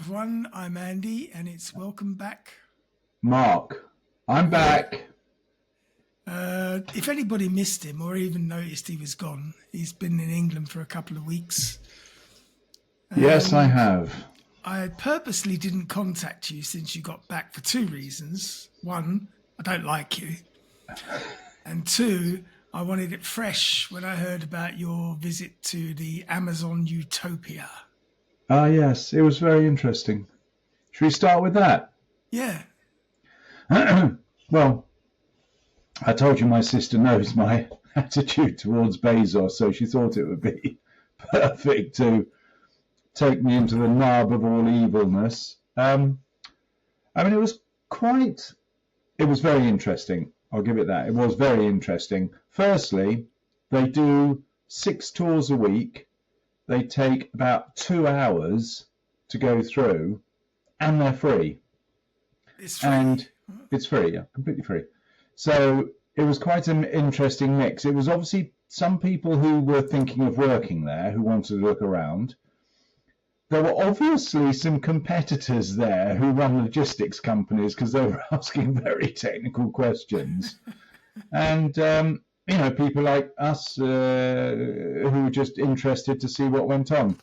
everyone, I'm Andy and it's welcome back. Mark, I'm back. If anybody missed him or even noticed he was gone, he's been in England for a couple of weeks. Yes, I have. I purposely didn't contact you since you got back for two reasons. One, I don't like you. And two, I wanted it fresh when I heard about your visit to the Amazon Utopia. Ah, yes, it was very interesting. Should we start with that? Yeah. Well, I told you my sister knows my attitude towards Bezos, so she thought it would be perfect to take me into the nub of all evilness. It was very interesting. I'll give it that. It was very interesting. Firstly, they do 6 tours a week. They take about 2 hours to go through, and they're free. It's free. And it's free, yeah, completely free. So it was quite an interesting mix. It was obviously some people who were thinking of working there, who wanted to look around. There were obviously some competitors there who run logistics companies because they were asking very technical questions. And, people like us who were just interested to see what went on.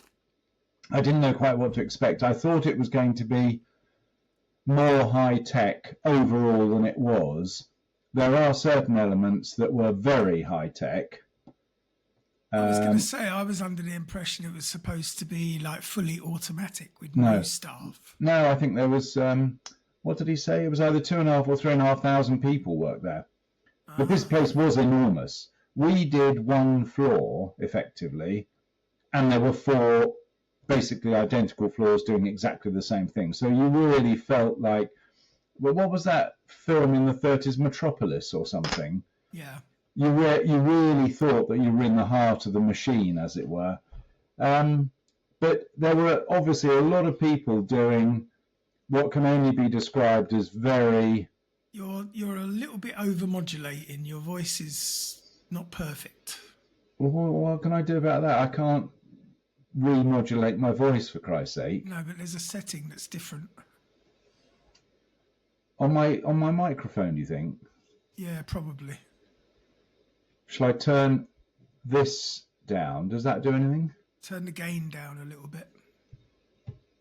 I didn't know quite what to expect. I thought it was going to be more high-tech overall than it was. There are certain elements that were very high-tech. I was going to say, I was under the impression it was supposed to be like fully automatic with no staff. No, I think there was, what did he say? It was either 2,500 or 3,500 people worked there. But this place was enormous. We did 1 floor, effectively, and there were 4 basically identical floors doing exactly the same thing. So you really felt like, well, what was that film in the 30s, Metropolis or something? Yeah. You really thought that you were in the heart of the machine, as it were. But there were obviously a lot of people doing what can only be described as very... You're a little bit over-modulating. Your voice is not perfect. Well, what can I do about that? I can't remodulate my voice, for Christ's sake. No, but there's a setting that's different. On my microphone, you think? Yeah, probably. Shall I turn this down? Does that do anything? Turn the gain down a little bit.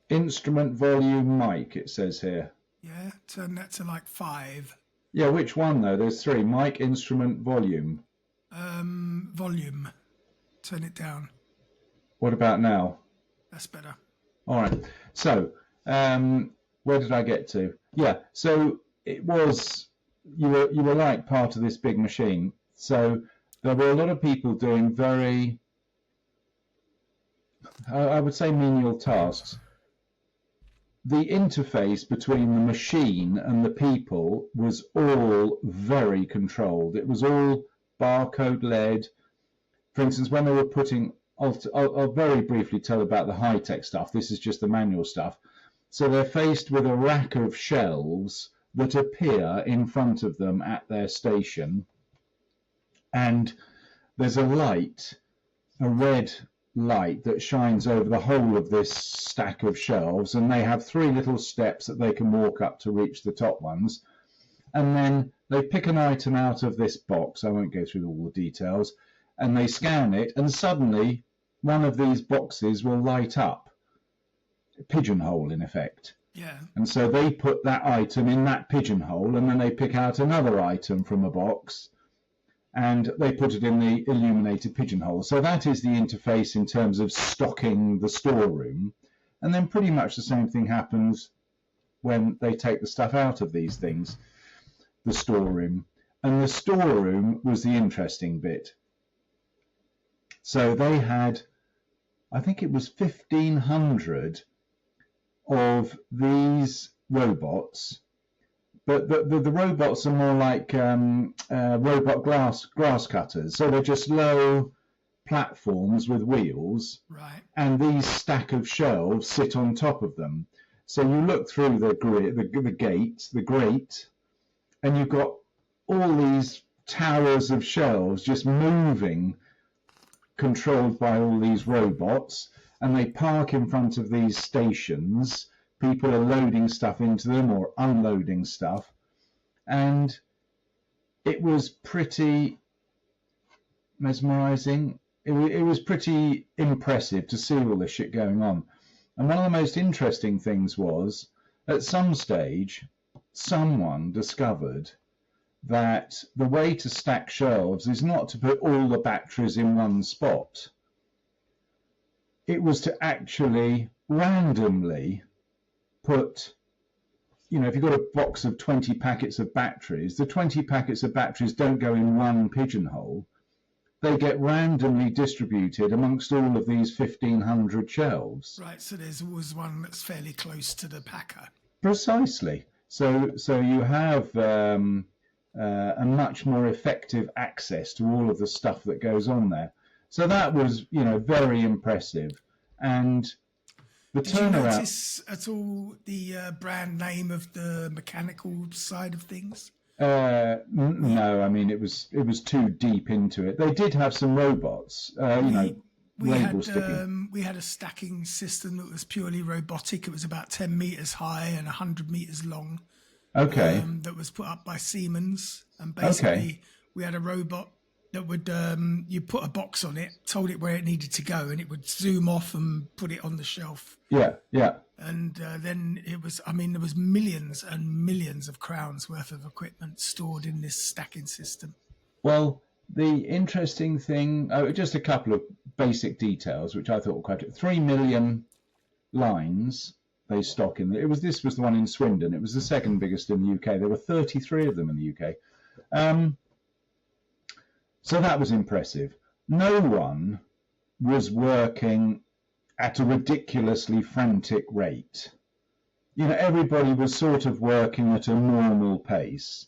Instrument volume mic, it says here. Yeah, turn that to like 5. Yeah, which one though? There's 3. Mic, instrument, volume. Volume. Turn it down. What about now? That's better. All right. So, where did I get to? Yeah. So it was you were like part of this big machine. So there were a lot of people doing very, I would say, menial tasks. The interface between the machine and the people was all very controlled. It was all barcode led. For instance, when they were putting, I'll very briefly tell about the high-tech stuff. This is just the manual stuff. So they're faced with a rack of shelves that appear in front of them at their station. And there's a light, a red light that shines over the whole of this stack of shelves, and they have 3 little steps that they can walk up to reach the top ones. And then they pick an item out of this box. I won't go through all the details. And they scan it, and suddenly one of these boxes will light up. A pigeonhole, in effect. Yeah. And so they put that item in that pigeonhole, and then they pick out another item from a box, and they put it in the illuminated pigeonhole. So that is the interface in terms of stocking the storeroom. And then pretty much the same thing happens when they take the stuff out of these things, the storeroom. And the storeroom was the interesting bit. So they had, I think it was 1,500 of these robots. But the robots are more like robot grass cutters. So they're just low platforms with wheels. Right. And these stack of shelves sit on top of them. So you look through the grate, and you've got all these towers of shelves just moving, controlled by all these robots. And they park in front of these stations, People are loading stuff into them or unloading stuff. And it was pretty mesmerizing. It was pretty impressive to see all this shit going on. And one of the most interesting things was, at some stage, someone discovered that the way to stack shelves is not to put all the batteries in one spot. It was to actually randomly put, if you've got a box of 20 packets of batteries, the 20 packets of batteries don't go in one pigeonhole. They get randomly distributed amongst all of these 1,500 shelves. Right, so there's always one that's fairly close to the packer. Precisely. So you have a much more effective access to all of the stuff that goes on there. So that was, very impressive. And the Did you turnaround. notice at all the brand name of the mechanical side of things? No, I mean it was too deep into it. They did have some robots, label sticking. We had a stacking system that was purely robotic. It was about 10 meters high and 100 meters long. Okay. That was put up by Siemens, and basically we had a robot that would you put a box on it, told it where it needed to go, and it would zoom off and put it on the shelf. Yeah. And then there was millions and millions of crowns worth of equipment stored in this stacking system. Well, the interesting thing, just a couple of basic details, which I thought were quite. 3 million lines they stock in. This was the one in Swindon. It was the second biggest in the UK. There were 33 of them in the UK. So that was impressive. No one was working at a ridiculously frantic rate. Everybody was sort of working at a normal pace.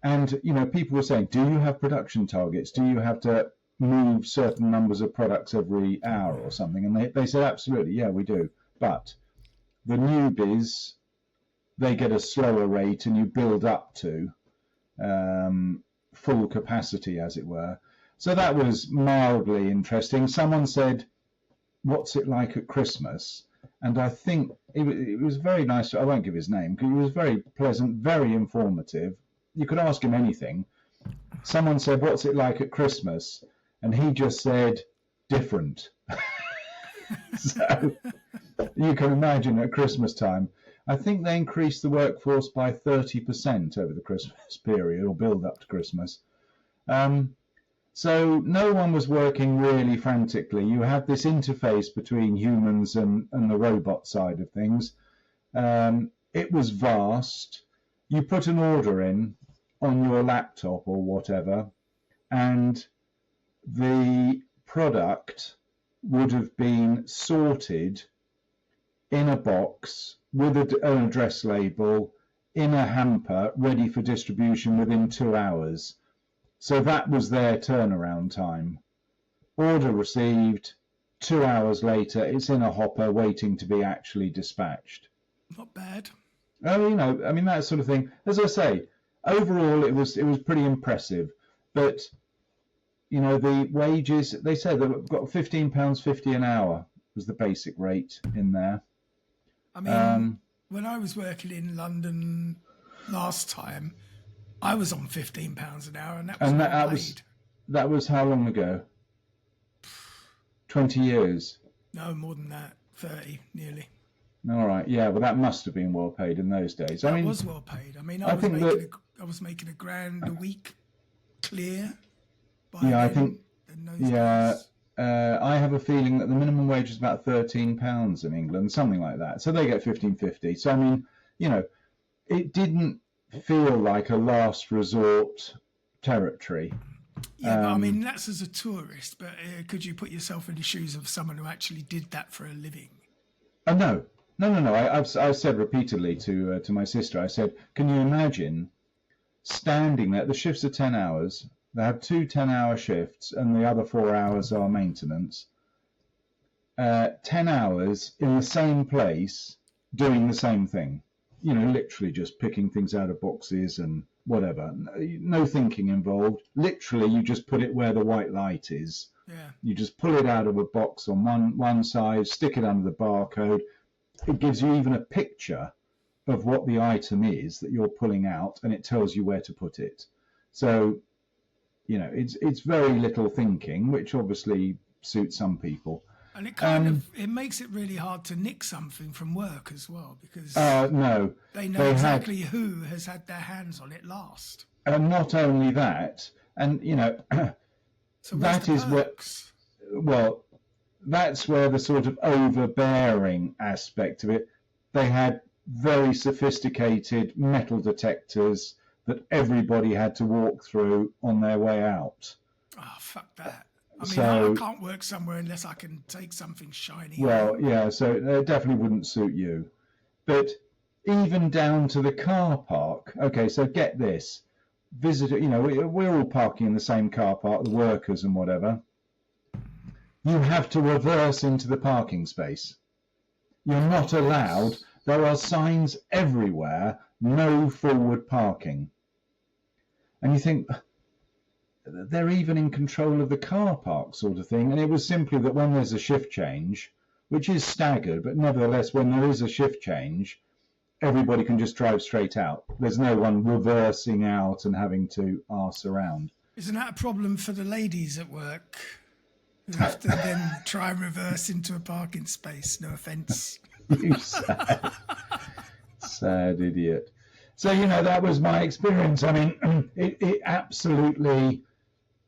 And, people were saying, do you have production targets? Do you have to move certain numbers of products every hour or something? And they said, absolutely, yeah, we do. But the newbies, they get a slower rate and you build up to full capacity, as it were. So that was mildly interesting. Someone said, what's it like at Christmas? And I think it was very nice. I won't give his name because he was very pleasant, very informative. You could ask him anything. Someone said, what's it like at Christmas? And he just said, different. So you can imagine at Christmas time, I think they increased the workforce by 30% over the Christmas period, or build up to Christmas. So no one was working really frantically. You have this interface between humans and the robot side of things. It was vast. You put an order in on your laptop or whatever, and the product would have been sorted in a box with an address label in a hamper ready for distribution within 2 hours. So that was their turnaround time. Order received, 2 hours later, it's in a hopper waiting to be actually dispatched. Not bad. That sort of thing. As I say, overall it was pretty impressive. But, the wages, they said they've got £15.50 an hour was the basic rate in there. When I was working in London last time, I was on £15 an hour, and that was paid. That was how long ago? 20 years? No, more than that. 30, nearly. All right, yeah. Well, that must have been well paid in those days. That was well paid. I was making £1,000 a week clear. I have a feeling that the minimum wage is about £13 in England, something like that. So they get £15.50. So it didn't feel like a last resort territory. Yeah, but that's as a tourist. But could you put yourself in the shoes of someone who actually did that for a living? No. I've said repeatedly to my sister. I said, can you imagine standing there? The shifts are 10 hours. They have 2 10-hour shifts, and the other 4 hours are maintenance. 10 hours in the same place doing the same thing. Literally just picking things out of boxes and whatever. No thinking involved. Literally, you just put it where the white light is. Yeah. You just pull it out of a box on one side, stick it under the barcode, it gives you even a picture of what the item is that you're pulling out, and it tells you where to put it. So, you know, it's very little thinking, which obviously suits some people. And it kind of it makes it really hard to nick something from work as well, because No, they know exactly who has had their hands on it last. And not only that, and you know, so that is perks? well, that's where the sort of overbearing aspect of it. They had very sophisticated metal detectors that everybody had to walk through on their way out. Oh, fuck that. I mean, So, I can't work somewhere unless I can take something shiny. Well, yeah, so it definitely wouldn't suit you. But even down to the car park. Okay, so get this. Visitor, you know, we're all parking in the same car park, the workers and whatever. You have to reverse into the parking space. You're not allowed. There are signs everywhere, no forward parking. And you think, they're even in control of the car park sort of thing. And it was simply that when there's a shift change, which is staggered, but nevertheless, when there is a shift change, everybody can just drive straight out. There's no one reversing out and having to arse around. Isn't that a problem for the ladies at work who have to then try and reverse into a parking space? No offence. You sad idiot. So, you know, that was my experience. I mean, it absolutely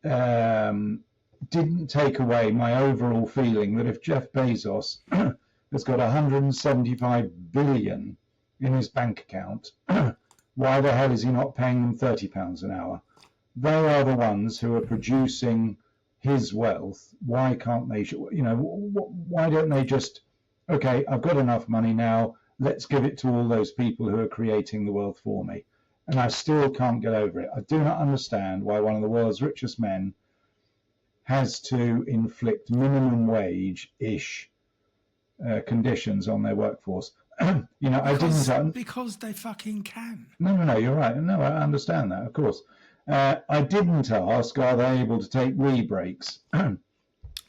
didn't take away my overall feeling that if Jeff Bezos has got 175 billion in his bank account, why the hell is he not paying them £30 an hour? They are the ones who are producing his wealth. Why can't they, you know, why don't they just, okay, I've got enough money now, let's give it to all those people who are creating the wealth for me. And I still can't get over it. I do not understand why one of the world's richest men has to inflict minimum wage-ish conditions on their workforce. You know, because they fucking can. No, you're right. No, I understand that, of course. I didn't ask, are they able to take re-breaks?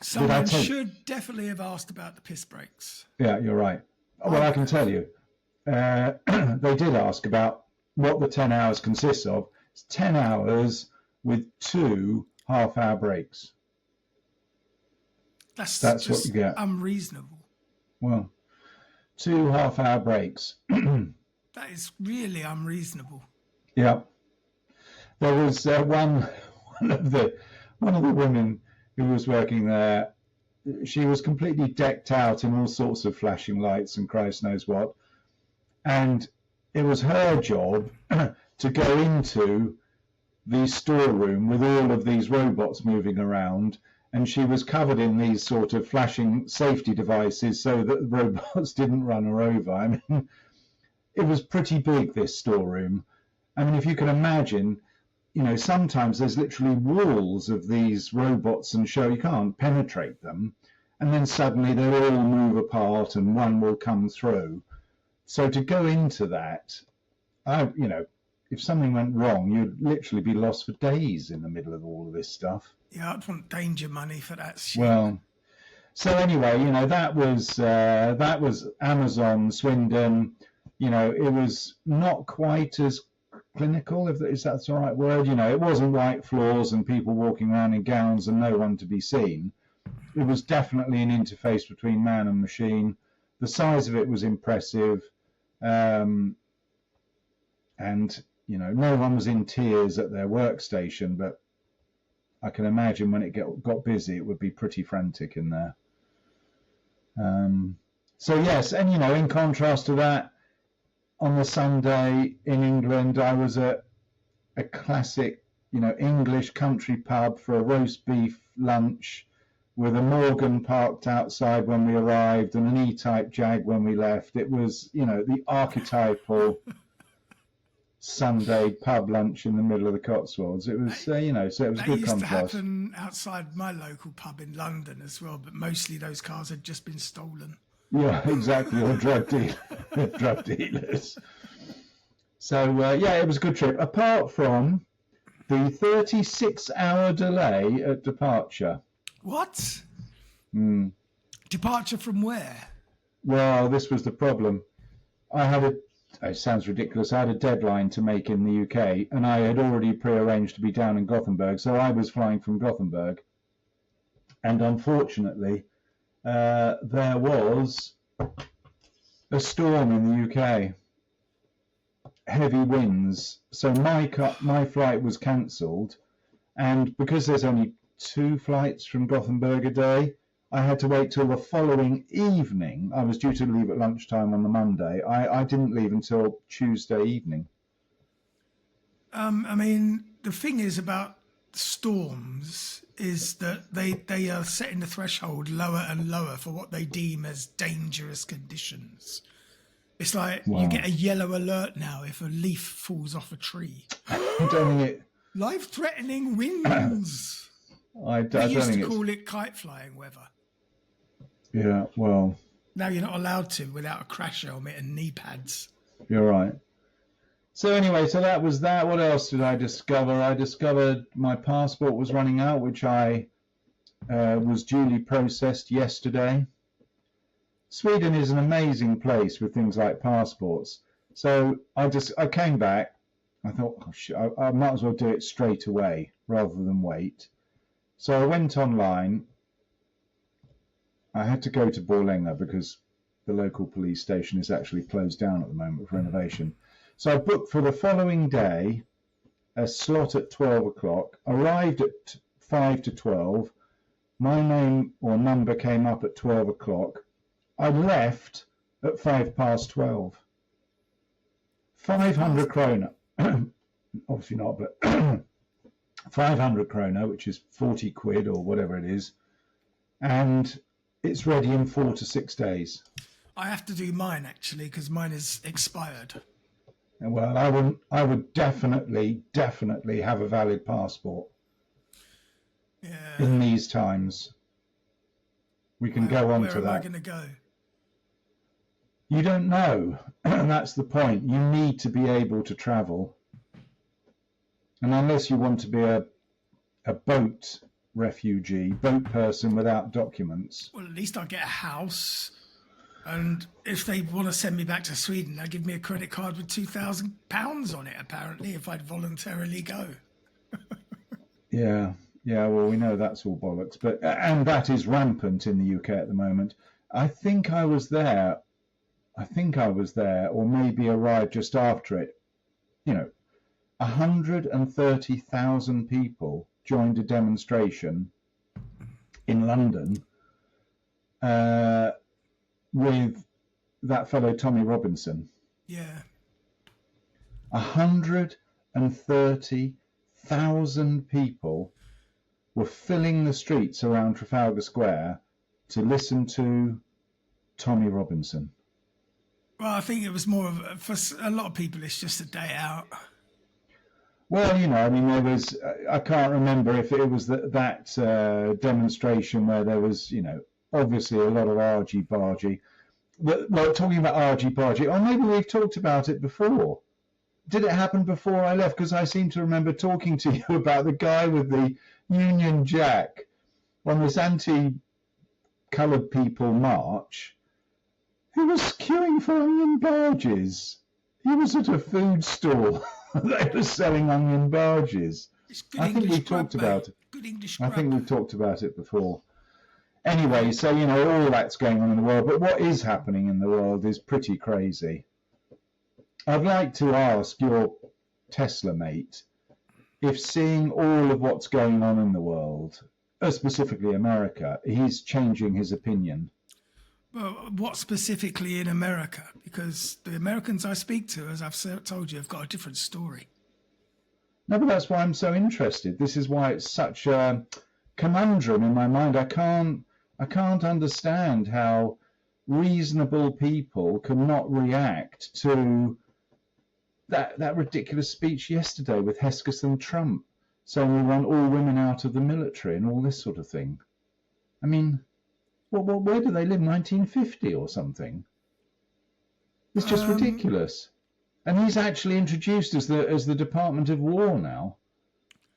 Someone should definitely have asked about the piss breaks. Yeah, you're right. Well, I can tell you. They did ask about what the 10 hours consists of. It's 10 hours with 2 half-hour breaks. That's just what you get. Unreasonable. Well, 2 half-hour breaks. That is really unreasonable. Yeah. There was one of the women who was working there. She was completely decked out in all sorts of flashing lights and Christ knows what. And it was her job to go into the storeroom with all of these robots moving around. And she was covered in these sort of flashing safety devices so that the robots didn't run her over. I mean, it was pretty big, this storeroom. I mean, if you can imagine, you know, sometimes there's literally walls of these robots and you can't penetrate them. And then suddenly they all move apart and one will come through. So to go into that, you know, if something went wrong, you'd literally be lost for days in the middle of all of this stuff. Yeah, I'd want danger money for that shit. Well, so anyway, you know, that was Amazon, Swindon. You know, it was not quite as clinical, if that's the right word. You know, it wasn't white floors and people walking around in gowns and no one to be seen. It was definitely an interface between man and machine. The size of it was impressive. And, you know, no one was in tears at their workstation, but I can imagine when it got busy, it would be pretty frantic in there. So, yes, and, you know, in contrast to that, on the Sunday in England, I was at a classic, you know, English country pub for a roast beef lunch with a Morgan parked outside when we arrived and an E-Type Jag when we left. It was, you know, the archetypal Sunday pub lunch in the middle of the Cotswolds. It was, you know, so it was a good contrast. That used to happen outside my local pub in London as well, but mostly those cars had just been stolen. Yeah, exactly, or drug dealers. So, yeah, it was a good trip, apart from the 36-hour delay at departure. What? Mm. Departure from where? Well, this was the problem. It sounds ridiculous, I had a deadline to make in the UK, and I had already prearranged to be down in Gothenburg, so I was flying from Gothenburg. And unfortunately, there was a storm in the UK, heavy winds. So my flight was cancelled, and because there's only 2 flights from Gothenburg a day, I had to wait till the following evening. I was due to leave at lunchtime on the Monday. I didn't leave until Tuesday evening. I mean, the thing is about storms is that they are setting the threshold lower and lower for what they deem as dangerous conditions. It's like you get a yellow alert now if a leaf falls off a tree. I don't think it... Life-threatening winds. They used to call it kite flying weather. Yeah, well... Now you're not allowed to without a crash helmet and knee pads. You're right. So anyway, so that was that. What else did I discover? I discovered my passport was running out, which I was duly processed yesterday. Sweden is an amazing place with things like passports. So I came back. I thought, oh, shit, I might as well do it straight away rather than wait. So I went online. I had to go to Borlänge because the local police station is actually closed down at the moment for renovation. So I booked for the following day a slot at 12 o'clock, arrived at 5 to 12. My name or number came up at 12 o'clock. I left at 12:05. 500 krona. Obviously not, but 500 krona, which is 40 quid or whatever it is. And it's ready in 4 to 6 days. I have to do mine actually because mine is expired. Well, I would definitely have a valid passport. Yeah. In these times. We can go on to that. Where am I going to go? You don't know. That's the point. You need to be able to travel. And unless you want to be a boat refugee, boat person without documents. Well, at least I'll get a house. And if they want to send me back to Sweden, they'll give me a credit card with £2,000 on it, apparently, if I'd voluntarily go. Yeah, well, we know that's all bollocks. And that is rampant in the UK at the moment. I think I was there, or maybe arrived just after it. 130,000 people joined a demonstration in London with that fellow Tommy Robinson. Yeah. 130,000 people were filling the streets around Trafalgar Square to listen to Tommy Robinson. Well, I think it was more of, for a lot of people, it's just a day out. Well, there was, I can't remember if it was that demonstration where there was, obviously a lot of argy-bargy. Well, talking about argy-bargy, or maybe we've talked about it before. Did it happen before I left? Because I seem to remember talking to you about the guy with the Union Jack on this anti-coloured people march who was queuing for onion barges. He was at a food stall. They were selling onion barges. I think we've talked about it. Good English I think we've talked about it before. Anyway, so, all that's going on in the world, but what is happening in the world is pretty crazy. I'd like to ask your Tesla mate if, seeing all of what's going on in the world, specifically America, he's changing his opinion. Well, what specifically in America? Because the Americans I speak to, as I've told you, have got a different story. No, but that's why I'm so interested. This is why it's such a conundrum in my mind. I can't understand how reasonable people can not react to that ridiculous speech yesterday with Hesketh and Trump saying we want all women out of the military and all this sort of thing. I mean, where do they live? 1950 or something? It's just ridiculous. And he's actually introduced as the Department of War now.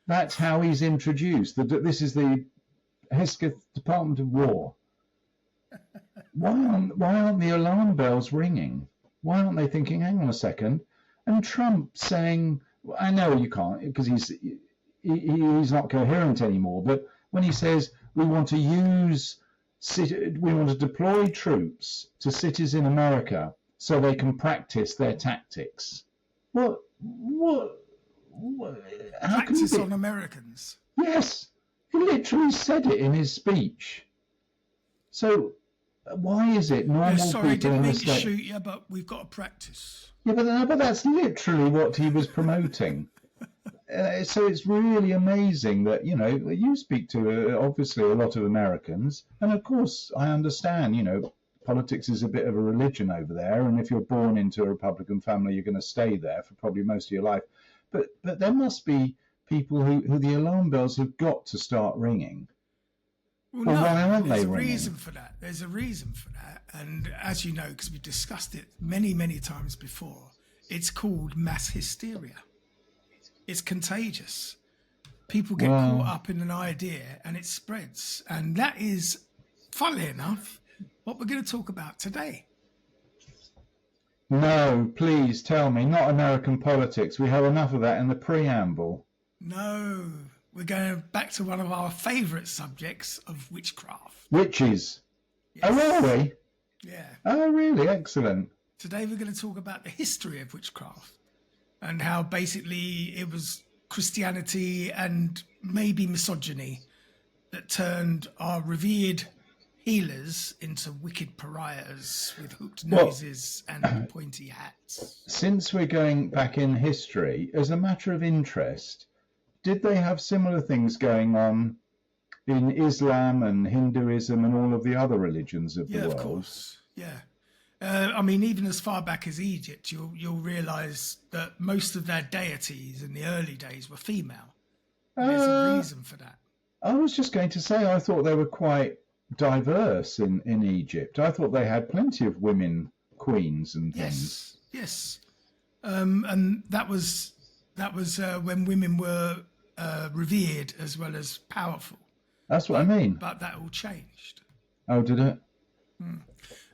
That's how he's introduced. This is the Hesketh Department of War. Why aren't the alarm bells ringing? Why aren't they thinking, hang on a second? And Trump saying, I know you can't because he's not coherent anymore. But when he says we want to deploy troops to cities in America so they can practice their tactics. What? How can you Practice on Americans. Yes, he literally said it in his speech. So why is it normal Sorry, people didn't in mean the to state? shoot you, but we've got to practice. Yeah, but that's literally what he was promoting. So it's really amazing that, you speak to obviously a lot of Americans, and of course I understand, politics is a bit of a religion over there, and if you're born into a Republican family, you're going to stay there for probably most of your life. But there must be people who the alarm bells have got to start ringing. Well, Well, no, why aren't there's they a ringing? reason for that. There's a reason for that. And as you know, because we discussed it many, many times before, it's called mass hysteria. It's contagious. People get caught up in an idea and it spreads. And that is, funnily enough, what we're going to talk about today. No, please tell me, not American politics. We have enough of that in the preamble. No, we're going back to one of our favourite subjects of witchcraft. Witches. Yes. Oh, are we? Yeah. Oh, really? Excellent. Today we're going to talk about the history of witchcraft and how basically it was Christianity and maybe misogyny that turned our revered healers into wicked pariahs with hooked noses and pointy hats. Since we're going back in history, as a matter of interest, did they have similar things going on in Islam and Hinduism and all of the other religions of the world? Yeah, of course. Yeah. I mean, even as far back as Egypt, you'll realise that most of their deities in the early days were female. There's a reason for that. I was just going to say, I thought they were quite diverse in Egypt. I thought they had plenty of women queens and things. Yes. And that was when women were revered as well as powerful. That's what I mean. But that all changed. Oh, did it?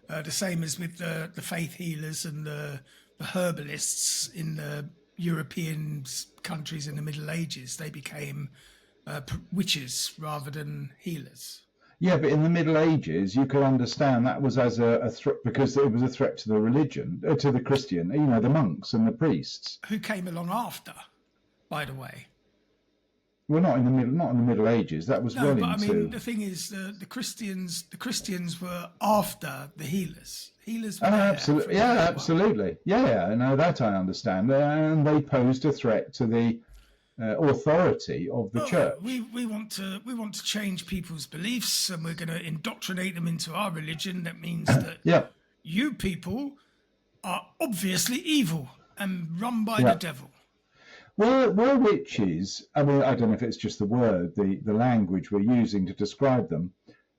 The same as with the faith healers and the herbalists in the European countries in the Middle Ages. They became witches rather than healers. Yeah, but in the Middle Ages, you could understand that was as a threat because it was a threat to the religion, to the Christian, the monks and the priests. Who came along after, by the way. Well, not in the Middle Ages. That was well into. No, but I mean, the thing is, the Christians were after the healers. Healers were absolutely, absolutely, no, that I understand, and they posed a threat to the authority of the church. We want to change people's beliefs, and we're going to indoctrinate them into our religion. That means that you people are obviously evil and run by the devil. Well, witches, I mean, I don't know if it's just the word, the language we're using to describe them,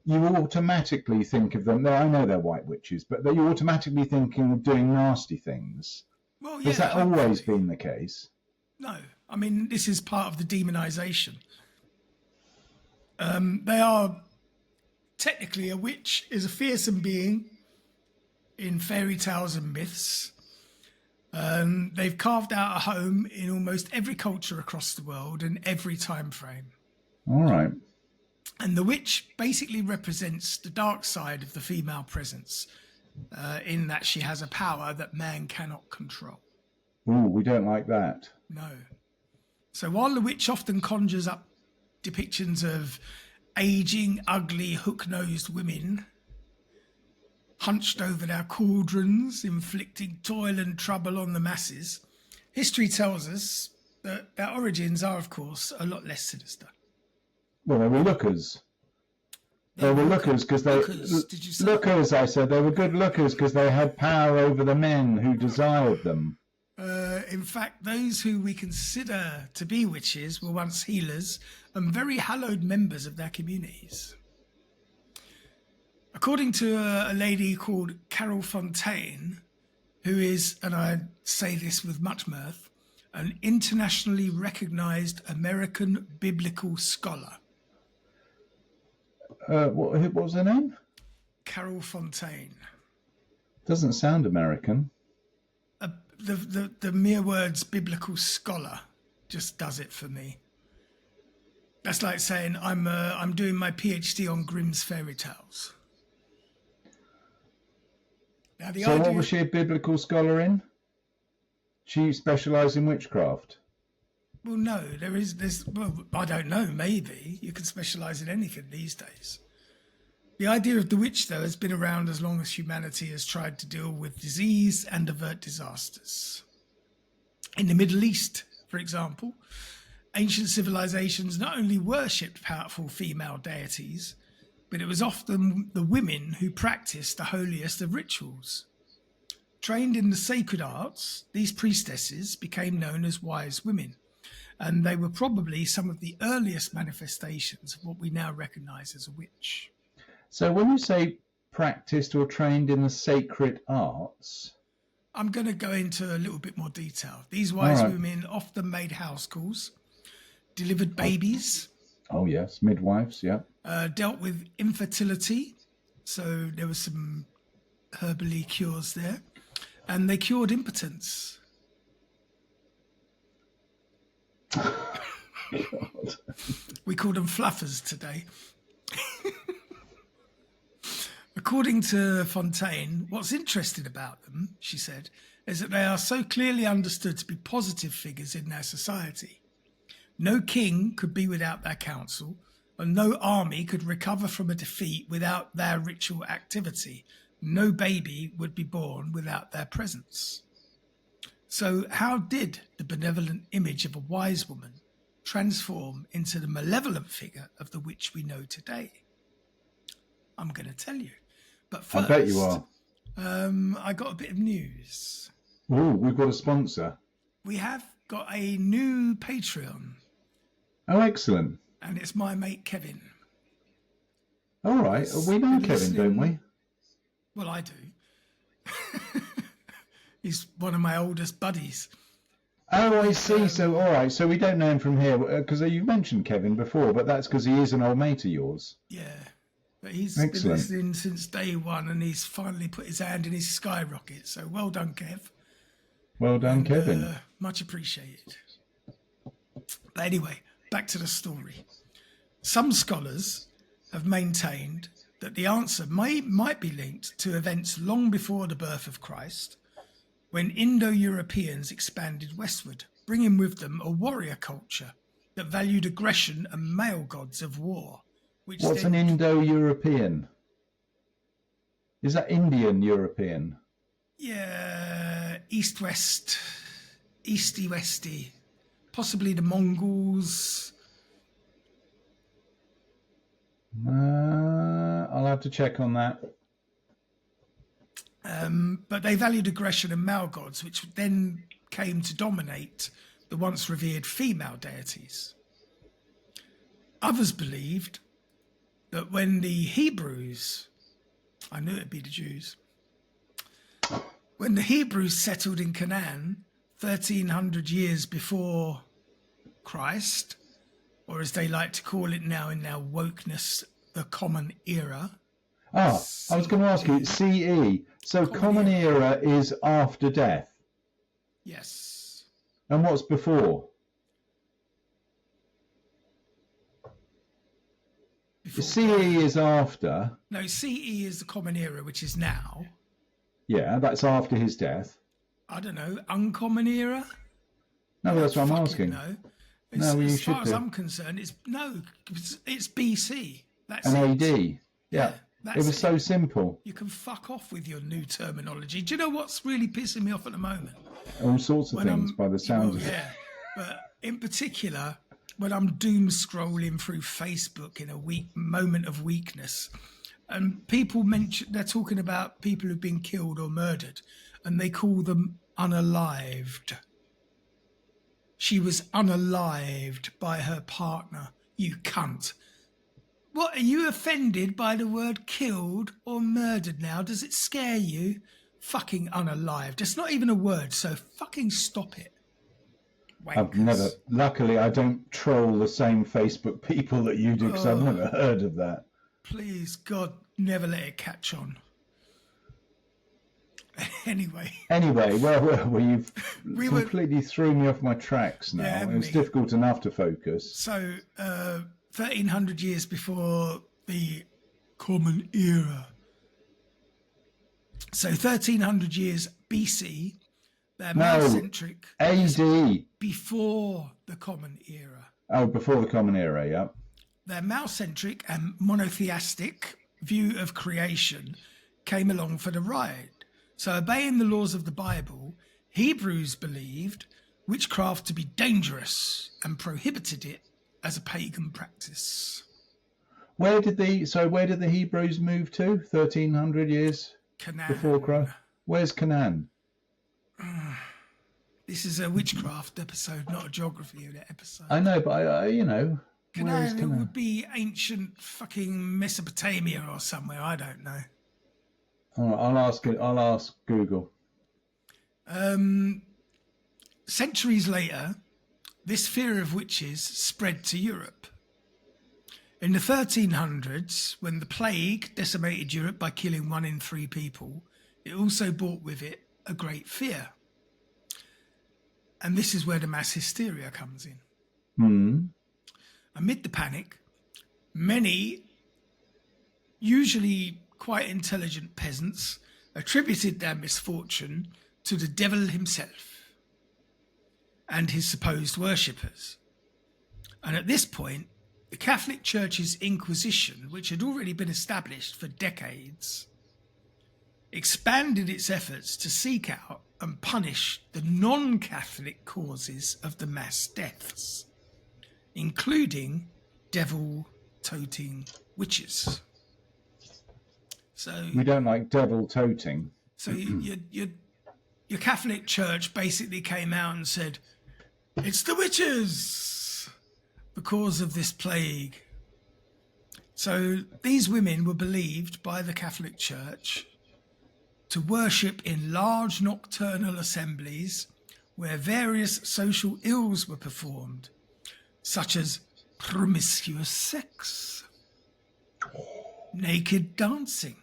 you automatically think of them, I know they're white witches, but you're automatically thinking of doing nasty things. Well, Has that always been the case? No. I mean, this is part of the demonization. They are, technically, a witch is a fearsome being in fairy tales and myths. They've carved out a home in almost every culture across the world and every time frame. All right. And the witch basically represents the dark side of the female presence, in that she has a power that man cannot control. Ooh, we don't like that. No. So while the witch often conjures up depictions of aging, ugly, hook-nosed women hunched over their cauldrons, inflicting toil and trouble on the masses, history tells us that their origins are, of course, a lot less sinister. Well, they were lookers. They were lookers because they... Did you say? Lookers, I said. They were good lookers because they had power over the men who desired them. In fact, those who we consider to be witches were once healers and very hallowed members of their communities. According to a lady called Carol Fontaine, who is, and I say this with much mirth, an internationally recognised American biblical scholar. What was her name? Carol Fontaine. Doesn't sound American. The mere words biblical scholar just does it for me. That's like saying I'm doing my PhD on Grimm's fairy tales. Now, So what was she a biblical scholar in? She specialised in witchcraft. Well, no, well, I don't know, maybe. You can specialise in anything these days. The idea of the witch, though, has been around as long as humanity has tried to deal with disease and avert disasters. In the Middle East, for example, ancient civilizations not only worshipped powerful female deities, but it was often the women who practiced the holiest of rituals. Trained in the sacred arts, these priestesses became known as wise women, and they were probably some of the earliest manifestations of what we now recognise as a witch. So when you say practiced or trained in the sacred arts... I'm going to go into a little bit more detail. These wise women often made house calls, delivered babies. Oh, yes, midwives, yeah. Dealt with infertility, so there were some herbally cures there. And they cured impotence. God. We call them fluffers today. According to Fontaine, what's interesting about them, she said, is that they are so clearly understood to be positive figures in their society. No king could be without their counsel, and no army could recover from a defeat without their ritual activity. No baby would be born without their presence. So how did the benevolent image of a wise woman transform into the malevolent figure of the witch we know today? I'm going to tell you. But first, I bet you are. I got a bit of news. Oh, we've got a sponsor. We have got a new Patreon. Oh, excellent. And it's my mate Kevin. All right. We know Kevin, don't we? Well, I do. He's one of my oldest buddies. Oh, I see. So, all right. So we don't know him from here because you mentioned Kevin before, but that's because he is an old mate of yours. Yeah. But he's been listening since day one, and he's finally put his hand in his skyrocket. So well done, Kev. Well done, Kevin. Much appreciated. But anyway, back to the story. Some scholars have maintained that the answer might be linked to events long before the birth of Christ, when Indo-Europeans expanded westward, bringing with them a warrior culture that valued aggression and male gods of war. What's an Indo-European? Is that Indian European? Yeah, east-west, easty-westy, possibly the Mongols. I'll have to check on that. But they valued aggression and male gods, which then came to dominate the once revered female deities. Others believed that when the Hebrews, I knew it'd be the Jews, when the Hebrews settled in Canaan 1300 years before Christ, or as they like to call it now in their wokeness, the Common Era. I was going to ask you, CE. So Common Era is after death? Yes. And what's before? CE is after. No, CE is the Common Era, which is now. Yeah, that's after his death. I don't know, Uncommon Era? No, that's what I'm asking. No, as far as I'm concerned, it's BC. That's an it. AD. Yeah, it was so simple. You can fuck off with your new terminology. Do you know what's really pissing me off at the moment? All sorts of things by the sound of it. Yeah, but in particular, when I'm doom scrolling through Facebook in a moment of weakness, and people they're talking about people who've been killed or murdered, and they call them unalived. She was unalived by her partner, you cunt. What, are you offended by the word killed or murdered now? Does it scare you? Fucking unalived. It's not even a word, so fucking stop it. Luckily I don't troll the same Facebook people that you do, because I've never heard of that. Please, God, never let it catch on. Anyway, where were we? You've We completely threw me off my tracks now. Yeah, It was me. difficult enough to focus. so 1300 years before the Common Era. So 1300 years BC, they're mouse-centric. AD. Before the Common Era. Oh, before the Common Era, yeah. Their mouse-centric and monotheistic view of creation came along for the ride. So, obeying the laws of the Bible, Hebrews believed witchcraft to be dangerous and prohibited it as a pagan practice. Where did the Hebrews move to? 1300 years Canaan. before Christ. Where's Canaan? This is a witchcraft episode, not a geography episode. I know, but where is Canaan, it Canaan? would be ancient fucking Mesopotamia or somewhere. I don't know. All right, I'll ask Google. Centuries later, this fear of witches spread to Europe. In the 1300s, when the plague decimated Europe by killing 1 in 3 people, it also brought with it a great fear. And this is where the mass hysteria comes in. Amid the panic, many, usually quite intelligent peasants, attributed their misfortune to the devil himself and his supposed worshippers. And at this point, the Catholic Church's Inquisition, which had already been established for decades, expanded its efforts to seek out and punish the non-Catholic causes of the mass deaths, including devil-toting witches. So We don't like devil toting. So your Catholic Church basically came out and said, it's the witches because of this plague. So these women were believed by the Catholic Church to worship in large nocturnal assemblies where various social ills were performed, such as promiscuous sex, naked dancing,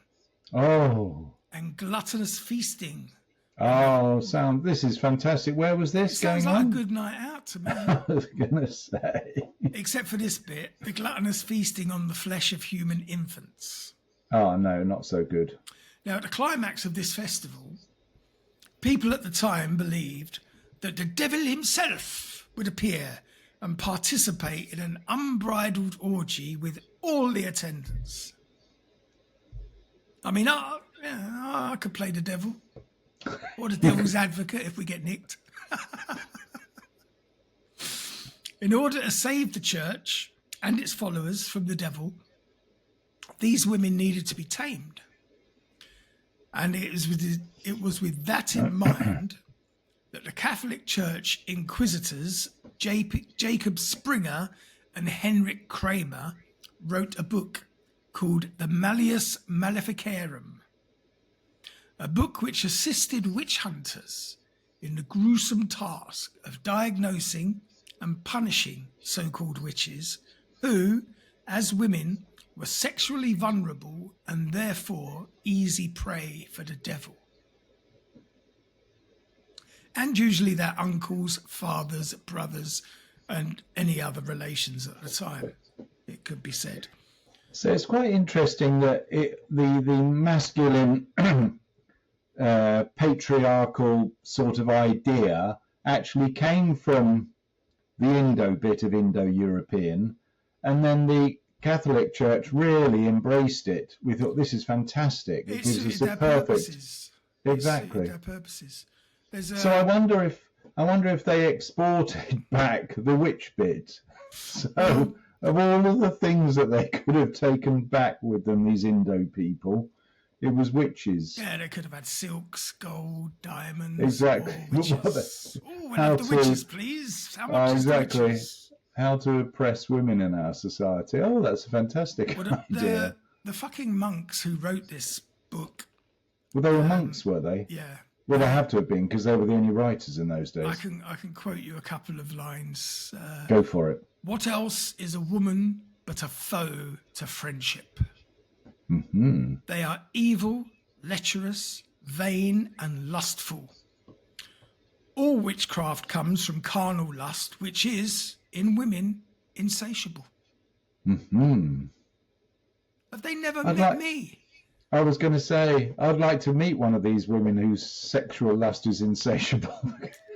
and gluttonous feasting. This is fantastic. Where was this going Sounds like on? a good night out to me. I was going to say. Except for this bit, the gluttonous feasting on the flesh of human infants. Oh, no, not so good. Now, at the climax of this festival, people at the time believed that the devil himself would appear and participate in an unbridled orgy with all the attendants. I mean, I could play the devil or the devil's advocate if we get nicked. In order to save the church and its followers from the devil, these women needed to be tamed. And it was with that in mind that the Catholic Church inquisitors Jacob Springer and Henrik Kramer wrote a book called the Malleus Maleficarum, a book which assisted witch hunters in the gruesome task of diagnosing and punishing so-called witches who, as women, were sexually vulnerable and therefore easy prey for the devil. And usually their uncles, fathers, brothers, and any other relations at the time, it could be said. So it's quite interesting that the masculine patriarchal sort of idea actually came from the Indo bit of Indo-European, and then the Catholic Church really embraced it. We thought, this is fantastic. It gives us a perfect. Exactly. Their purposes. So I wonder if they exported back the witch bit. So of all of the things that they could have taken back with them, these Indo people, it was witches. Yeah, they could have had silks, gold, diamonds. Exactly. Witches. Oh, we'll have the witches, please. How much is the witches? How to oppress women in our society. Oh, that's a fantastic idea. The fucking monks who wrote this book. Well, they were monks, were they? Yeah. Well, they have to have been, because they were the only writers in those days. I can quote you a couple of lines. Go for it. What else is a woman but a foe to friendship? Mm-hmm. They are evil, lecherous, vain, and lustful. All witchcraft comes from carnal lust, which is, in women, insatiable. Mm-hmm. Have they never I'd met like- me? I was going to say, I'd like to meet one of these women whose sexual lust is insatiable.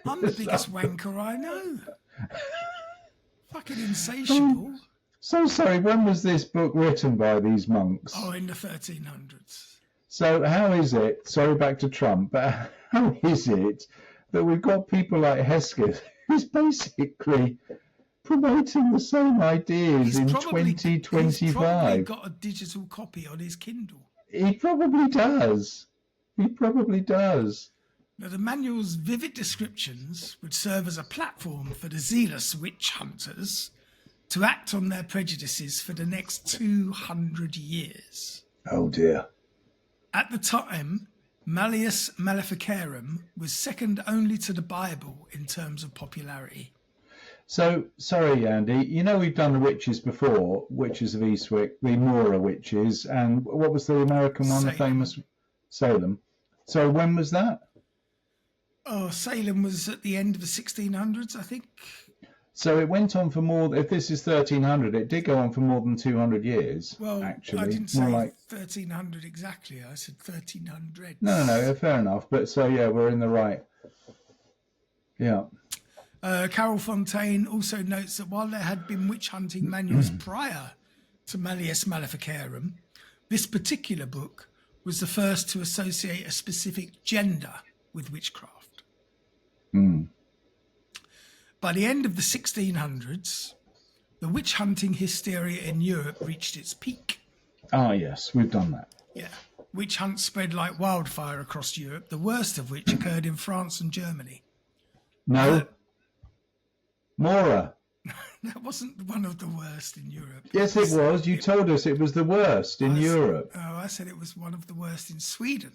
I'm the biggest wanker I know. Fucking insatiable. So sorry, when was this book written by these monks? Oh, in the 1300s. So how is it, sorry back to Trump, but how is it that we've got people like Hesketh who's basically promoting the same ideas in He's probably 2025? got a digital copy on his Kindle. He probably does. He probably does. Now, the manual's vivid descriptions would serve as a platform for the zealous witch hunters to act on their prejudices for the next 200 years. Oh dear. At the time, Malleus Maleficarum was second only to the Bible in terms of popularity. So, sorry, Andy, you know we've done the witches before, Witches of Eastwick, the Mora witches, and what was the American one, the Salem. famous Salem. So when was that? Oh, Salem was at the end of the 1600s, I think. So it went on for more, if this is 1300, it did go on for more than 200 years, Well, actually. I didn't More say like, 1300 exactly. I said 1300. no, fair enough. But so, yeah, we're in the right. Yeah. Carol Fontaine also notes that while there had been witch hunting manuals prior to Malleus Maleficarum, this particular book was the first to associate a specific gender with witchcraft. Mm. By the end of the 1600s, the witch hunting hysteria in Europe reached its peak. Ah, yes, we've done that. Yeah. Witch hunts spread like wildfire across Europe, the worst of which occurred in France and Germany. No. Mora. That wasn't one of the worst in Europe. Yes, it was. You told us it was the worst in Europe. Oh, I said it was one of the worst in Sweden.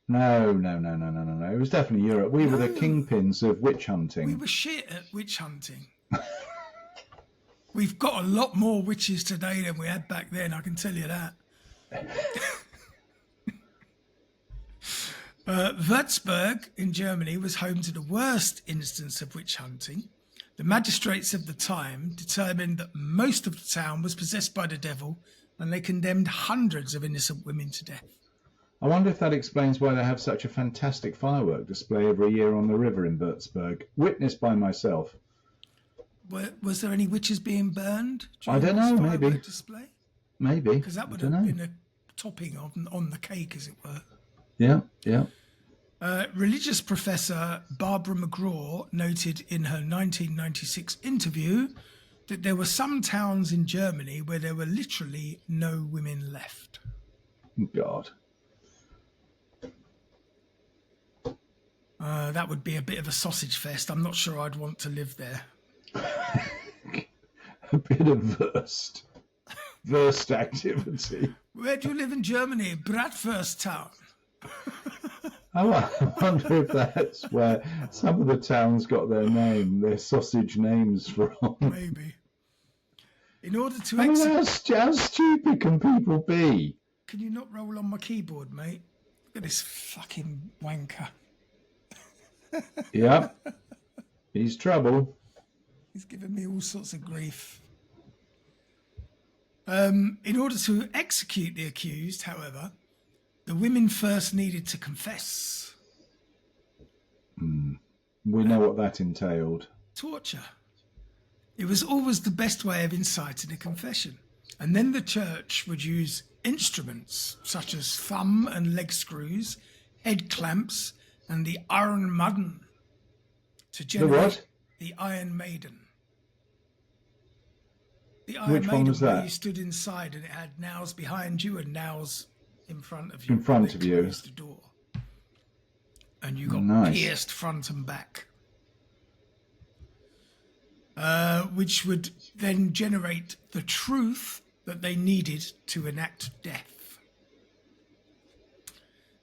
No. It was definitely Europe. We were the kingpins of witch hunting. We were shit at witch hunting. We've got a lot more witches today than we had back then, I can tell you that. Würzburg in Germany was home to the worst instance of witch hunting. The magistrates of the time determined that most of the town was possessed by the devil, and they condemned hundreds of innocent women to death. I wonder if that explains why they have such a fantastic firework display every year on the river in Würzburg, witnessed by myself. Was there any witches being burned? I don't know, this maybe. firework display? Maybe. Because that would have been a topping on the cake, as it were. Yeah. Religious professor Barbara McGraw noted in her 1996 interview that there were some towns in Germany where there were literally no women left. God. That would be a bit of a sausage fest. I'm not sure I'd want to live there. A bit of Wurst activity. Where do you live in Germany? Bratwurst town. I wonder if that's where some of the towns got their sausage names from. Maybe. In order to I mean, how stupid can people be? Can you not roll on my keyboard, mate? Look at this fucking wanker. Yeah. He's trouble. He's giving me all sorts of grief. In order to execute the accused, however, the women first needed to confess. We know what that entailed. Torture. It was always the best way of inciting a confession. And then the church would use instruments such as thumb and leg screws, head clamps, and the Iron Maiden to generate The what? the Iron Maiden. The Iron Which Maiden, one was where that? you stood inside and it had nails behind you and nails in front of you. In front They of you. closed the door. And you got Nice. pierced front and back. Which would then generate the truth that they needed to enact death.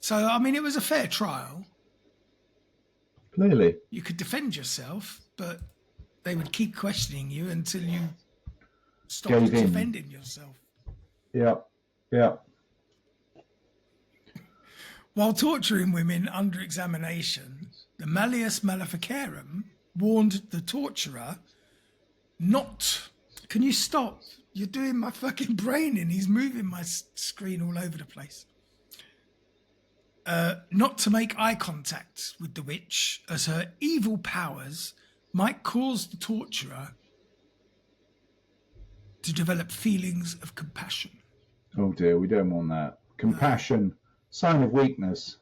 So, I mean, it was a fair trial. Clearly. You could defend yourself, but they would keep questioning you until you stopped Gave in. defending yourself. Yeah. Yeah. While torturing women under examination, the Malleus Maleficarum warned the torturer not... Can you stop? You're doing my fucking brain in. He's moving my screen all over the place. Not to make eye contact with the witch, as her evil powers might cause the torturer to develop feelings of compassion. Oh dear, we don't want that. Compassion, sign of weakness.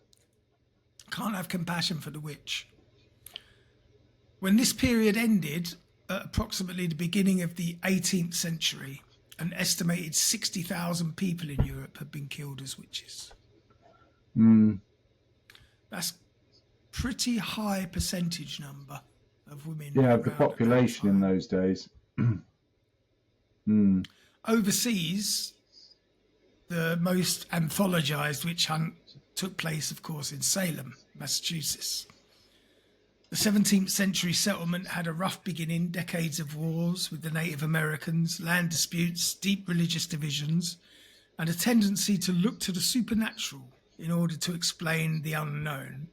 Can't have compassion for the witch. When this period ended, at approximately the beginning of the 18th century, an estimated 60,000 people in Europe had been killed as witches. That's pretty high percentage number of women. Yeah, the population in those days. Overseas, the most anthologized witch hunt took place, of course, in Salem, Massachusetts. The 17th century settlement had a rough beginning, decades of wars with the Native Americans, land disputes, deep religious divisions, and a tendency to look to the supernatural in order to explain the unknown,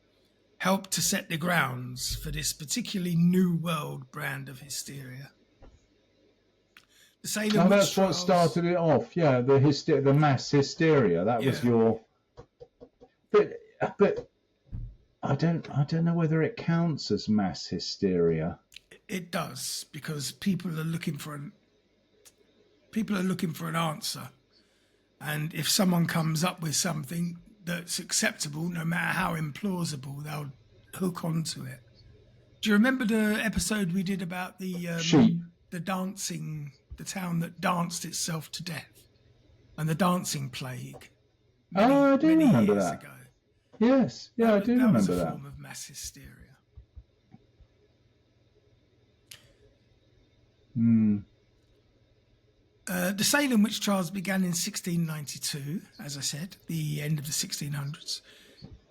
helped to set the grounds for this particularly new world brand of hysteria. The Salem witch that's trials, what started it off. Yeah, the mass hysteria. That was your. But I don't know whether it counts as mass hysteria. It does, because people are looking for an answer, and if someone comes up with something that's acceptable, no matter how implausible, they'll hook onto it. Do you remember the episode we did about the sheep, the town that danced itself to death, and the dancing plague? I do remember that. Ago. Yes, yeah, I do remember that. That was a form of mass hysteria. The Salem witch trials began in 1692, as I said, the end of the 1600s,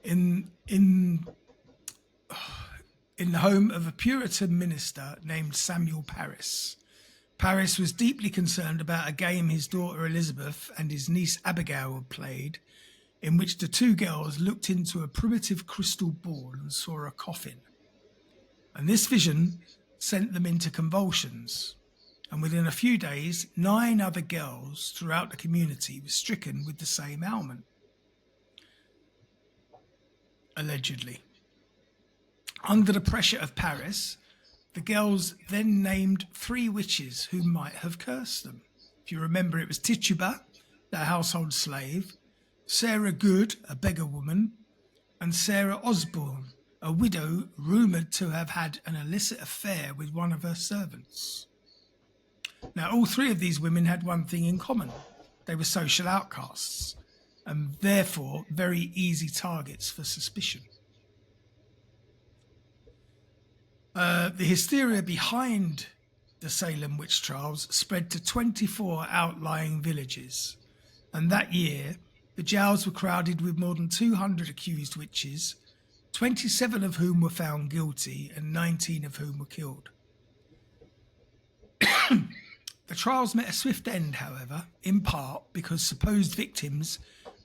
in the home of a Puritan minister named Samuel Parris. Parris was deeply concerned about a game his daughter Elizabeth and his niece Abigail had played, in which the two girls looked into a primitive crystal ball and saw a coffin. And this vision sent them into convulsions. And within a few days, 9 other girls throughout the community were stricken with the same ailment. Allegedly. Under the pressure of Paris, the girls then named 3 witches who might have cursed them. If you remember, it was Tituba, their household slave, Sarah Good, a beggar woman, and Sarah Osborne, a widow rumoured to have had an illicit affair with one of her servants. Now, all 3 of these women had one thing in common. They were social outcasts, and therefore very easy targets for suspicion. The hysteria behind the Salem witch trials spread to 24 outlying villages, and that year the jails were crowded with more than 200 accused witches, 27 of whom were found guilty and 19 of whom were killed. The trials met a swift end, however, in part because supposed victims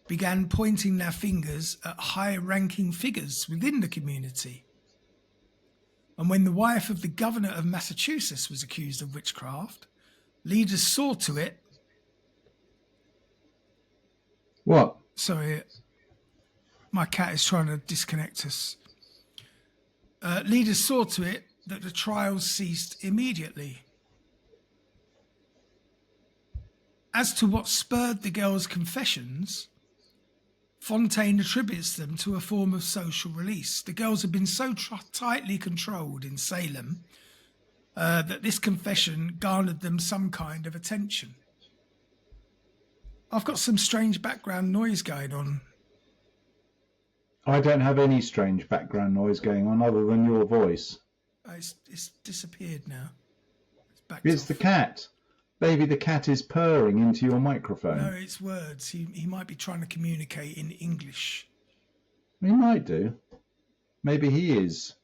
began pointing their fingers at high-ranking figures within the community. And when the wife of the governor of Massachusetts was accused of witchcraft, leaders saw to it... What? Sorry, my cat is trying to disconnect us. Leaders saw to it that the trials ceased immediately. As to what spurred the girls' confessions, Fontaine attributes them to a form of social release. The girls had been so tightly controlled in Salem that this confession garnered them some kind of attention. I've got some strange background noise going on. I don't have any strange background noise going on other than your voice. It's disappeared now. It's the cat. Maybe the cat is purring into your microphone. No, it's words. He might be trying to communicate in English. He might do. Maybe he is.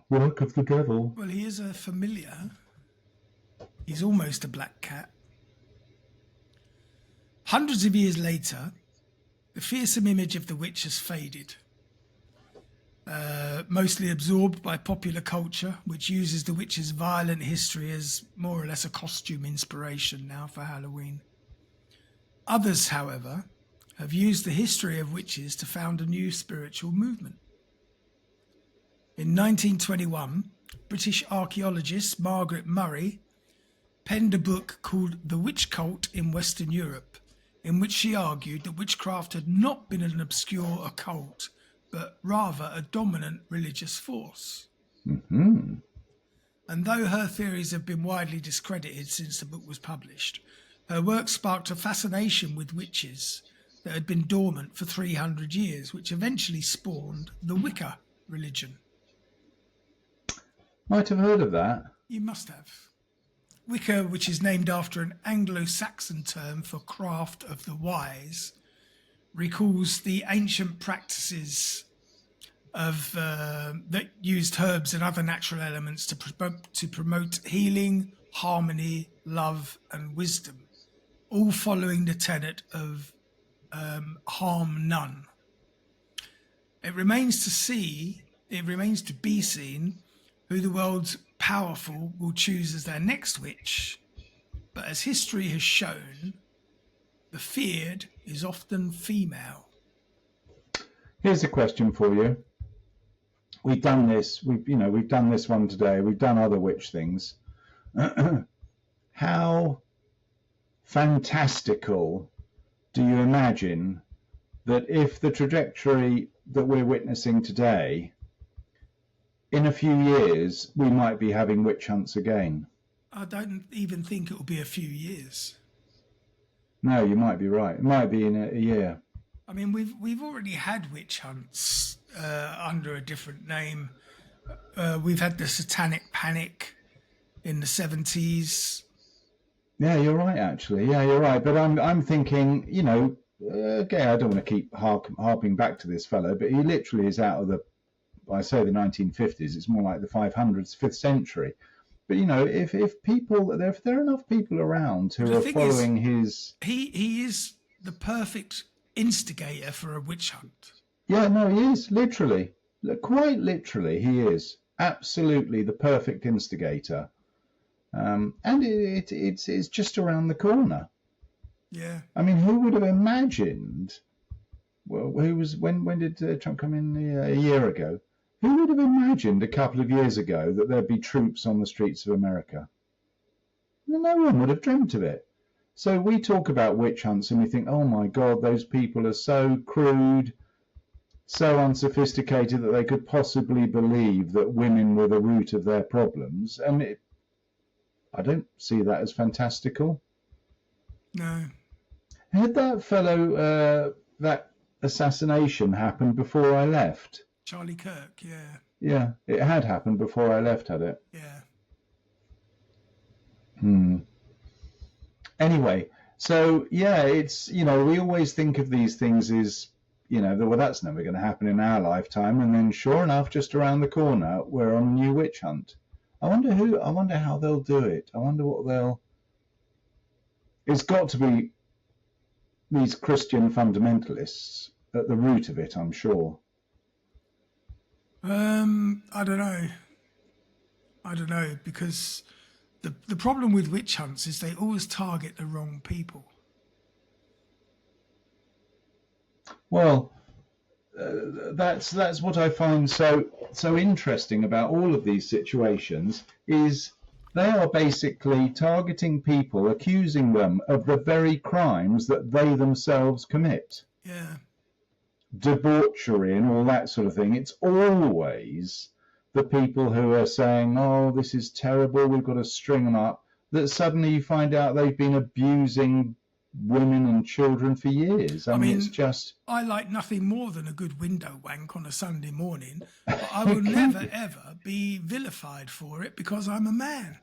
Work of the devil. Well, he is a familiar. He's almost a black cat. Hundreds of years later, the fearsome image of the witch has faded, mostly absorbed by popular culture, which uses the witch's violent history as more or less a costume inspiration now for Halloween. Others, however, have used the history of witches to found a new spiritual movement. In 1921, British archaeologist Margaret Murray penned a book called The Witch Cult in Western Europe, in which she argued that witchcraft had not been an obscure occult, but rather a dominant religious force. Mm-hmm. And though her theories have been widely discredited since the book was published, her work sparked a fascination with witches that had been dormant for 300 years, which eventually spawned the Wicca religion. Might have heard of that. You must have. Wicca, which is named after an Anglo-Saxon term for craft of the wise, recalls the ancient practices of that used herbs and other natural elements to promote healing, harmony, love, and wisdom, all following the tenet of harm none. It remains to be seen who the world's powerful will choose as their next witch, but as history has shown, the feared is often female. Here's a question for you. We've done this. We've done this one today. We've done other witch things. How fantastical do you imagine that if the trajectory that we're witnessing today, in a few years, we might be having witch hunts again? I don't even think it will be a few years. No, you might be right. It might be in a year. I mean, we've already had witch hunts under a different name. We've had the Satanic Panic in the 70s. Yeah, you're right, actually. Yeah, you're right. But I'm thinking, again, I don't want to keep harping back to this fellow, but he literally is out of the 1950s. It's more like the 500s, 5th century. But if there are enough people around who are following his, he is the perfect instigator for a witch hunt. Yeah, no, he is literally, quite literally, he is absolutely the perfect instigator, and it's just around the corner. Yeah. I mean, who would have imagined? Well, when did Trump come in? A year ago. Who would have imagined a couple of years ago that there'd be troops on the streets of America? No one would have dreamt of it. So we talk about witch hunts and we think, oh my God, those people are so crude, so unsophisticated that they could possibly believe that women were the root of their problems. And I don't see that as fantastical. No. Had that fellow, that assassination happened before I left? Charlie Kirk, yeah. Yeah, it had happened before I left, had it? Yeah. Anyway, so yeah, it's, we always think of these things as, well, that's never going to happen in our lifetime. And then sure enough, just around the corner, we're on a new witch hunt. I wonder how they'll do it. I wonder what it's got to be these Christian fundamentalists at the root of it, I'm sure. I don't know, because the problem with witch hunts is they always target the wrong people. Well, that's what I find so interesting about all of these situations is they are basically targeting people, accusing them of the very crimes that they themselves commit. Yeah. Debauchery and all that sort of thing. It's always the people who are saying, oh, this is terrible, we've got to string them up, that suddenly you find out they've been abusing women and children for years. I mean, it's just... I like nothing more than a good window wank on a Sunday morning, but I will never, ever be vilified for it because I'm a man.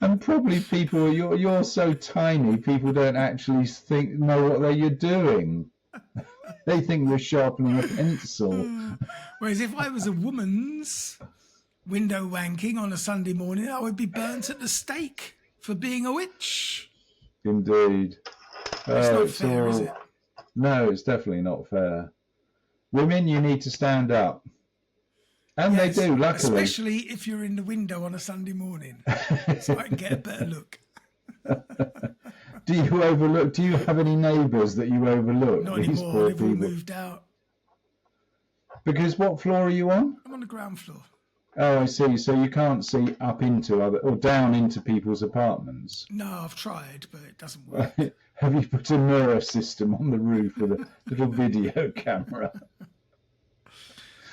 And probably people, you're so tiny, people don't actually know what you're doing. They think you're sharpening a pencil. Whereas if I was a woman's window wanking on a Sunday morning, I would be burnt at the stake. for being a witch. Indeed. It's not fair, is it? No, it's definitely not fair. Women, you need to stand up. And yes, they do, luckily. Especially if you're in the window on a Sunday morning, so I can get a better look. Do you have any neighbours that you overlook? Not anymore, they've all moved out. Because what floor are you on? I'm on the ground floor. Oh, I see. So you can't see up into or down into people's apartments? No, I've tried, but it doesn't work. Have you put a mirror system on the roof with a little video camera?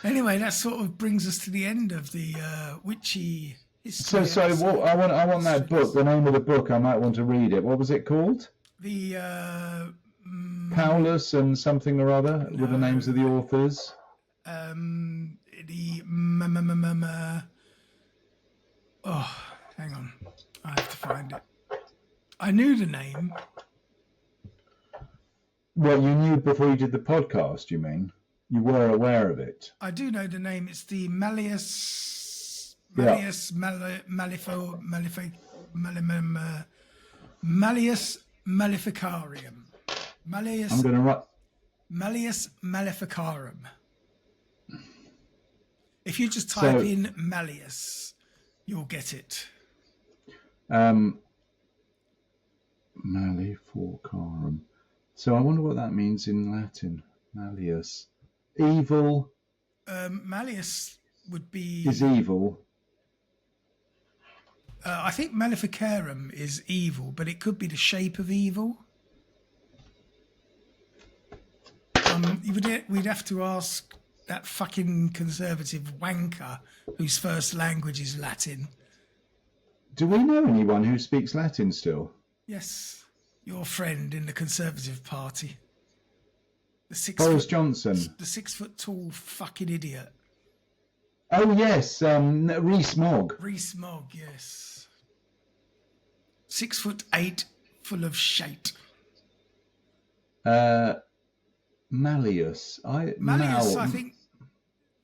Anyway, that sort of brings us to the end of the witchy history. So I want that book. The name of the book. I might want to read it. What was it called? The Paulus and something or other, with the names of the authors. Oh, hang on. I have to find it. I knew the name. Well, you knew before you did the podcast, you mean? You were aware of it. I do know the name. It's the Malleus Maleficarium. I'm going to write Malleus Maleficarum. If you just type in Malleus, you'll get it. Maleficarum. So I wonder what that means in Latin. Malleus. Evil. Malleus would be... is evil. I think Maleficarum is evil, but it could be the shape of evil. We'd have to ask that fucking conservative wanker whose first language is Latin. Do we know anyone who speaks Latin still? Yes, your friend in the Conservative Party. Boris Johnson. The 6 foot tall fucking idiot. Oh, yes, Rees-Mogg. Rees-Mogg, yes. 6'8", full of shite. Malleus. Malleus, I think,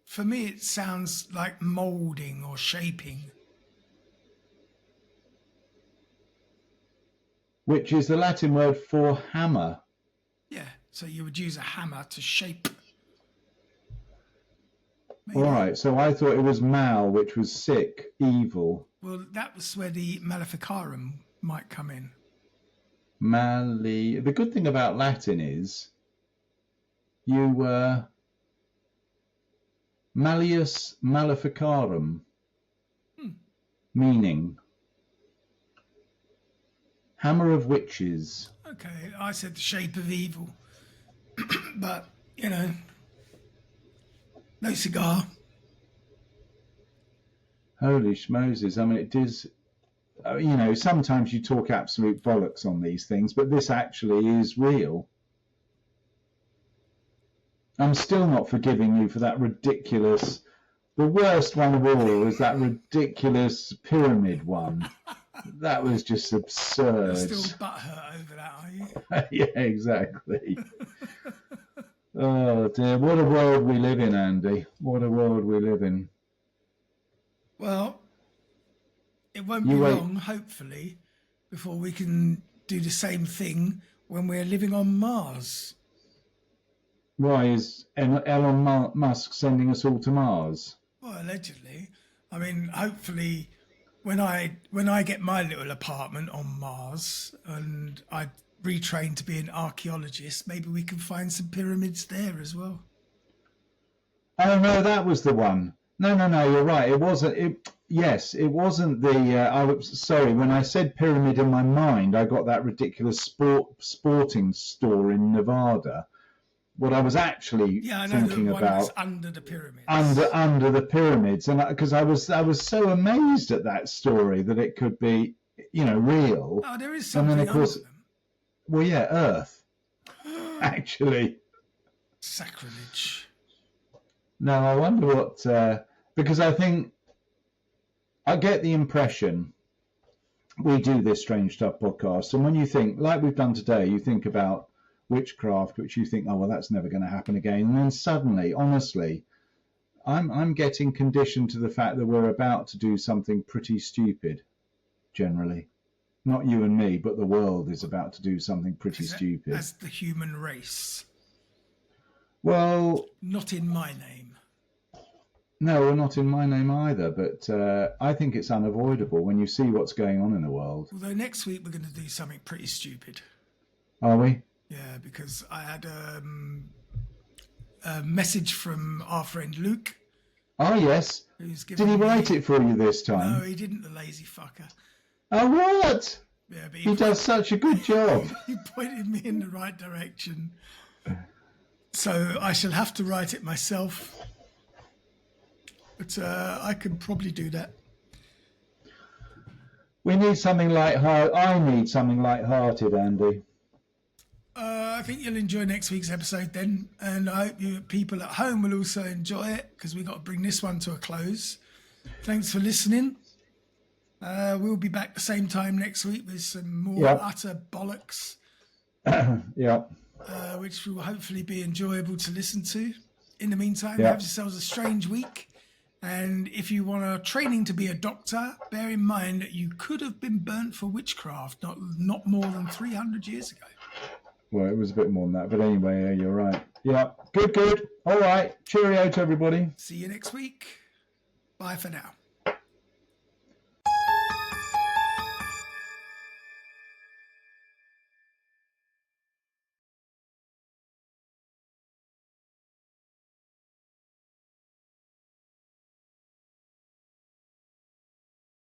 for me, it sounds like moulding or shaping. Which is the Latin word for hammer. Yeah, so you would use a hammer to shape. Maybe. All right, so I thought it was mal, which was sick, evil. Well, that was where the Maleficarum might come in. The good thing about Latin is Malleus Maleficarum, meaning hammer of witches. Okay, I said the shape of evil. But, you know, no cigar. Holy schmoses. I mean, it is, you know, sometimes you talk absolute bollocks on these things, but this actually is real. I'm still not forgiving you for that ridiculous, the worst one of all was that ridiculous pyramid one. That was just absurd. You're still butthurt over that, are you? Yeah, exactly. Oh dear, what a world we live in, Andy. What a world we live in. Well, it won't be long, hopefully, before we can do the same thing when we're living on Mars. Why is Elon Musk sending us all to Mars? Well, allegedly. I mean, hopefully, when I get my little apartment on Mars and I retrain to be an archaeologist, maybe we can find some pyramids there as well. Oh no, that was the one. No, you're right. It wasn't. Yes, it wasn't the. I was sorry. When I said pyramid in my mind, I got that ridiculous sporting store in Nevada. What I was actually thinking the one about that's under the pyramids. Under the pyramids, and because I was so amazed at that story that it could be, you know, real. Oh, there is something and then of course, under them. Well, yeah, Earth. Actually, sacrilege. No, I wonder what, because I think, I get the impression we do this Strange Stuff podcast, and when you think, like we've done today, you think about witchcraft, which you think, oh, well, that's never going to happen again. And then suddenly, honestly, I'm getting conditioned to the fact that we're about to do something pretty stupid, generally. not you and me, but the world is about to do something pretty As stupid. As the human race. Well, Not in my name. no, not in my name either, but I think it's unavoidable when you see what's going on in the world. Although next week we're going to do something pretty stupid. Are we? Yeah, because I had a message from our friend Luke. Oh, yes. Who's Did he write it for you this time? No, he didn't, the lazy fucker. Oh, what? Yeah, but He does such a good job. He pointed me in the right direction. So I shall have to write it myself. But I could probably do that. We need something light-hearted. I need something light-hearted, Andy. I think you'll enjoy next week's episode then. And I hope you people at home will also enjoy it, because we've got to bring this one to a close. Thanks for listening. We'll be back the same time next week with some more utter bollocks. Yeah. Which will hopefully be enjoyable to listen to. In the meantime, Yeah. have yourselves a strange week. And if you want a training to be a doctor, bear in mind that you could have been burnt for witchcraft not more than 300 years ago. Well, it was a bit more than that, but anyway, yeah, you're right. Yeah, good. All right. Cheerio to everybody. See you next week. Bye for now.